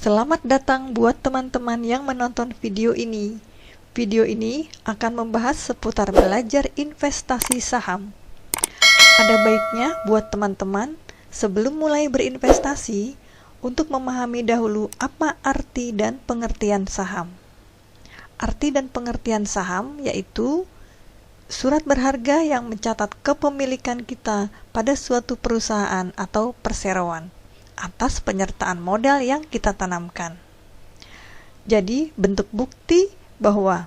Selamat datang buat teman-teman yang menonton video ini. Video ini akan membahas seputar belajar investasi saham. Ada baiknya buat teman-teman sebelum mulai berinvestasi untuk memahami dahulu apa arti dan pengertian saham. Arti dan pengertian saham yaitu surat berharga yang mencatat kepemilikan kita pada suatu perusahaan atau perseroan atas penyertaan modal yang kita tanamkan. Jadi, bentuk bukti bahwa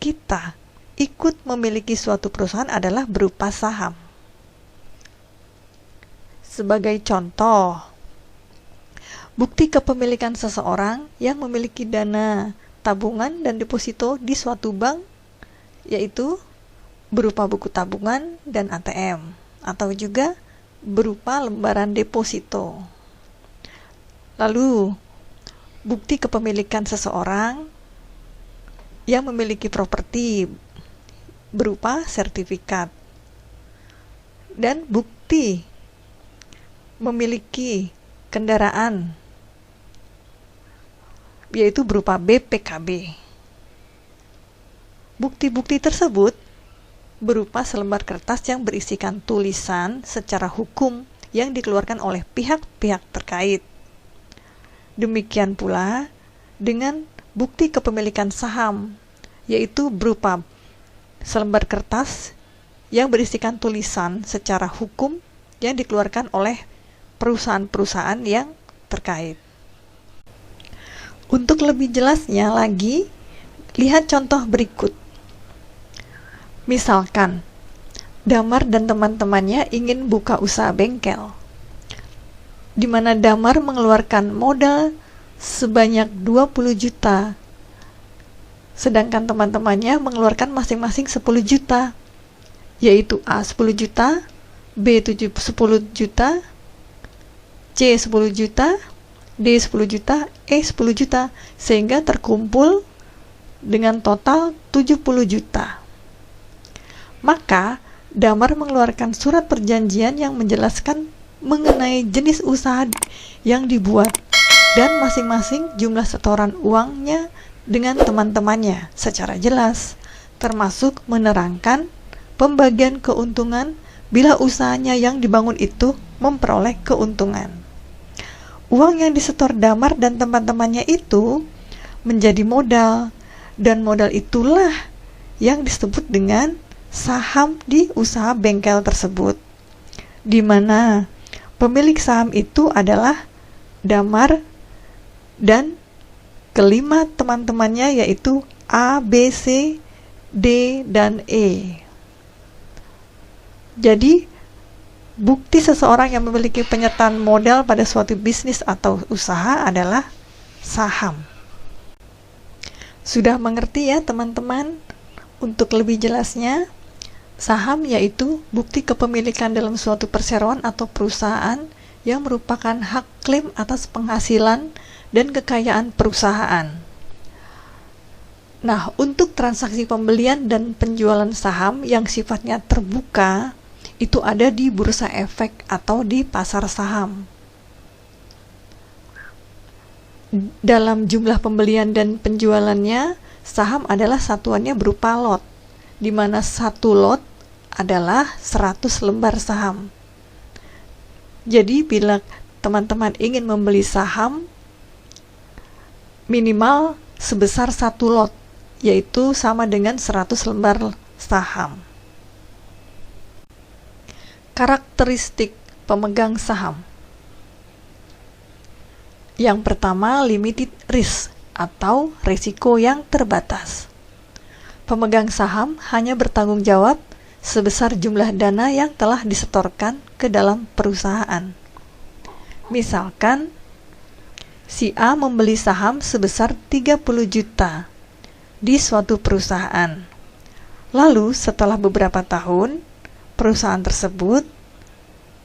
kita ikut memiliki suatu perusahaan adalah berupa saham. Sebagai contoh, bukti kepemilikan seseorang yang memiliki dana tabungan dan deposito di suatu bank yaitu berupa buku tabungan dan ATM atau juga berupa lembaran deposito. Lalu, bukti kepemilikan seseorang yang memiliki properti berupa sertifikat dan bukti memiliki kendaraan yaitu berupa BPKB. Bukti-bukti tersebut berupa selembar kertas yang berisikan tulisan secara hukum yang dikeluarkan oleh pihak-pihak terkait. Demikian pula dengan bukti kepemilikan saham, yaitu berupa selembar kertas yang berisikan tulisan secara hukum yang dikeluarkan oleh perusahaan-perusahaan yang terkait. Untuk lebih jelasnya lagi, lihat contoh berikut. Misalkan, Damar dan teman-temannya ingin buka usaha bengkel, di mana Damar mengeluarkan modal sebanyak 20 juta, sedangkan teman-temannya mengeluarkan masing-masing 10 juta, yaitu A 10 juta, B 10 juta, C 10 juta, D 10 juta, E 10 juta, sehingga terkumpul dengan total 70 juta. Maka, Damar mengeluarkan surat perjanjian yang menjelaskan mengenai jenis usaha yang dibuat dan masing-masing jumlah setoran uangnya dengan teman-temannya secara jelas, termasuk menerangkan pembagian keuntungan bila usahanya yang dibangun itu memperoleh keuntungan. Uang yang disetor Damar dan teman-temannya itu menjadi modal, dan modal itulah yang disebut dengan saham di usaha bengkel tersebut, di mana pemilik saham itu adalah Damar dan kelima teman-temannya yaitu A, B, C, D, dan E. Jadi, bukti seseorang yang memiliki penyertaan modal pada suatu bisnis atau usaha adalah saham. Sudah mengerti ya teman-teman? Untuk lebih jelasnya, saham yaitu bukti kepemilikan dalam suatu perseroan atau perusahaan yang merupakan hak klaim atas penghasilan dan kekayaan perusahaan. Nah, untuk transaksi pembelian dan penjualan saham yang sifatnya terbuka, itu ada di bursa efek atau di pasar saham. Dalam jumlah pembelian dan penjualannya, saham adalah satuannya berupa lot, di mana satu lot adalah 100 lembar saham. Jadi bila teman-teman ingin membeli saham, minimal sebesar satu lot, yaitu sama dengan 100 lembar saham. Karakteristik pemegang saham. Yang pertama, limited risk atau risiko yang terbatas. Pemegang saham hanya bertanggung jawab sebesar jumlah dana yang telah disetorkan ke dalam perusahaan. Misalkan, si A membeli saham sebesar 30 juta di suatu perusahaan. Lalu, setelah beberapa tahun, perusahaan tersebut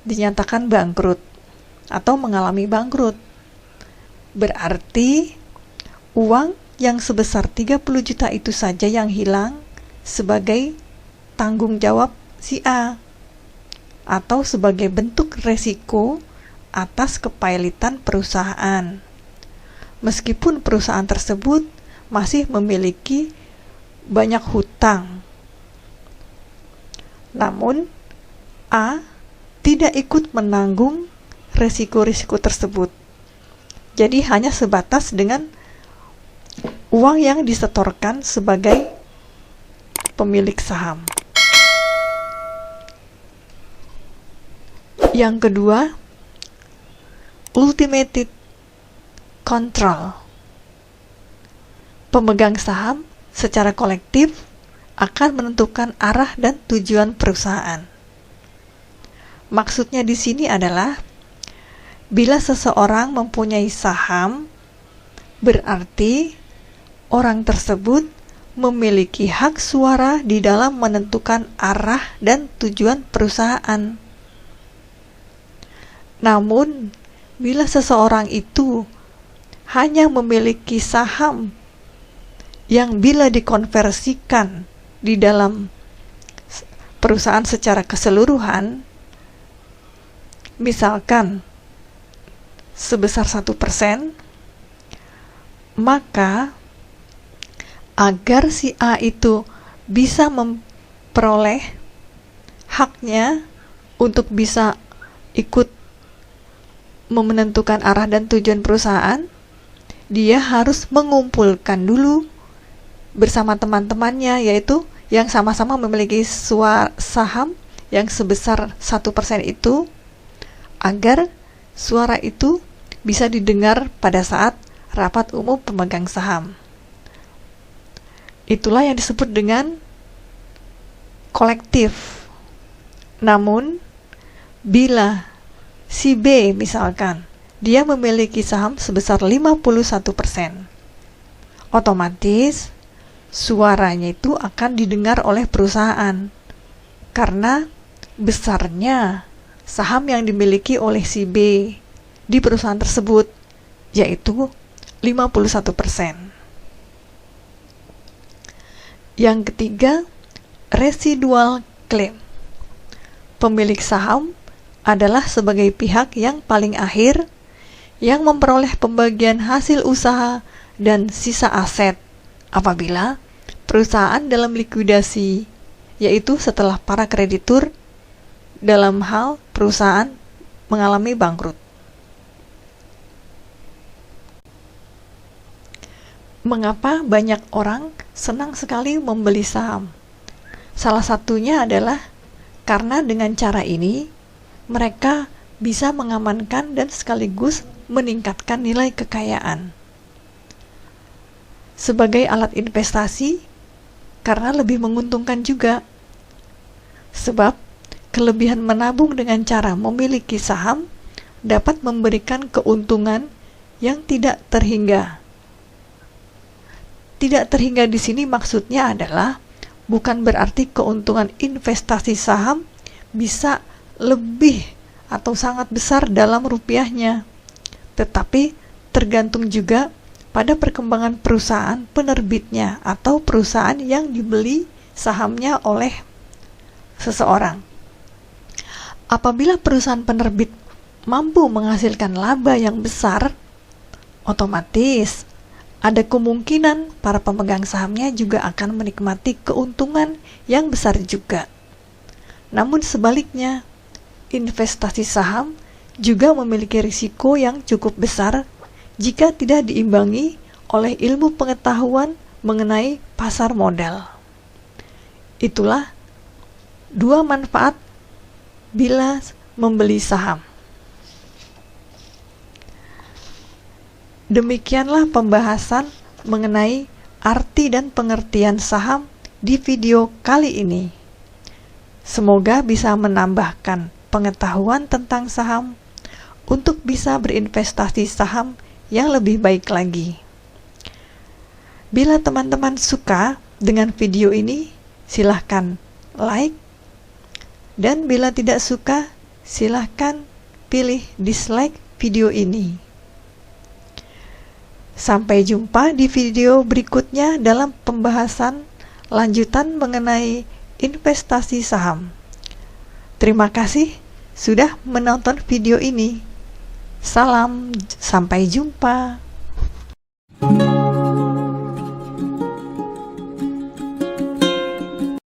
dinyatakan bangkrut atau mengalami bangkrut. Berarti, uang yang sebesar 30 juta itu saja yang hilang sebagai tanggung jawab si A atau sebagai bentuk resiko atas kepailitan perusahaan. meskipun perusahaan tersebut masih memiliki banyak hutang. Namun, A tidak ikut menanggung risiko-risiko tersebut. Jadi hanya sebatas dengan uang yang disetorkan sebagai pemilik saham. Yang kedua, ultimate control. Pemegang saham secara kolektif akan menentukan arah dan tujuan perusahaan. Maksudnya di sini adalah bila seseorang mempunyai saham, berarti orang tersebut memiliki hak suara di dalam menentukan arah dan tujuan perusahaan. Namun, bila seseorang itu hanya memiliki saham yang bila dikonversikan di dalam perusahaan secara keseluruhan, misalkan sebesar 1%, maka agar si A itu bisa memperoleh haknya untuk bisa ikut menentukan arah dan tujuan perusahaan, dia harus mengumpulkan dulu bersama teman-temannya, yaitu yang sama-sama memiliki saham yang sebesar 1% itu, agar suara itu bisa didengar pada saat rapat umum pemegang saham. Itulah yang disebut dengan kolektif. Namun, bila si B misalkan, dia memiliki saham sebesar 51%, otomatis suaranya itu akan didengar oleh perusahaan karena besarnya saham yang dimiliki oleh si B di perusahaan tersebut, yaitu 51%. Yang ketiga, residual claim. Pemilik saham adalah sebagai pihak yang paling akhir yang memperoleh pembagian hasil usaha dan sisa aset apabila perusahaan dalam likuidasi, yaitu setelah para kreditur dalam hal perusahaan mengalami bangkrut. Mengapa banyak orang senang sekali membeli saham? Salah satunya adalah karena dengan cara ini mereka bisa mengamankan dan sekaligus meningkatkan nilai kekayaan. Sebagai alat investasi, karena lebih menguntungkan juga. Sebab kelebihan menabung dengan cara memiliki saham dapat memberikan keuntungan yang tidak terhingga. Tidak terhingga di sini maksudnya adalah bukan berarti keuntungan investasi saham bisa lebih atau sangat besar dalam rupiahnya, tetapi tergantung juga pada perkembangan perusahaan penerbitnya atau perusahaan yang dibeli sahamnya oleh seseorang. Apabila perusahaan penerbit mampu menghasilkan laba yang besar, otomatis ada kemungkinan para pemegang sahamnya juga akan menikmati keuntungan yang besar juga. Namun sebaliknya, investasi saham juga memiliki risiko yang cukup besar jika tidak diimbangi oleh ilmu pengetahuan mengenai pasar modal. Itulah dua manfaat bila membeli saham. Demikianlah pembahasan mengenai arti dan pengertian saham di video kali ini. Semoga bisa menambahkan pengetahuan tentang saham untuk bisa berinvestasi saham yang lebih baik lagi. Bila teman-teman suka dengan video ini, silahkan like, dan bila tidak suka, silahkan pilih dislike video ini. Sampai jumpa di video berikutnya dalam pembahasan lanjutan mengenai investasi saham. Terima kasih sudah menonton video ini. Salam, sampai jumpa.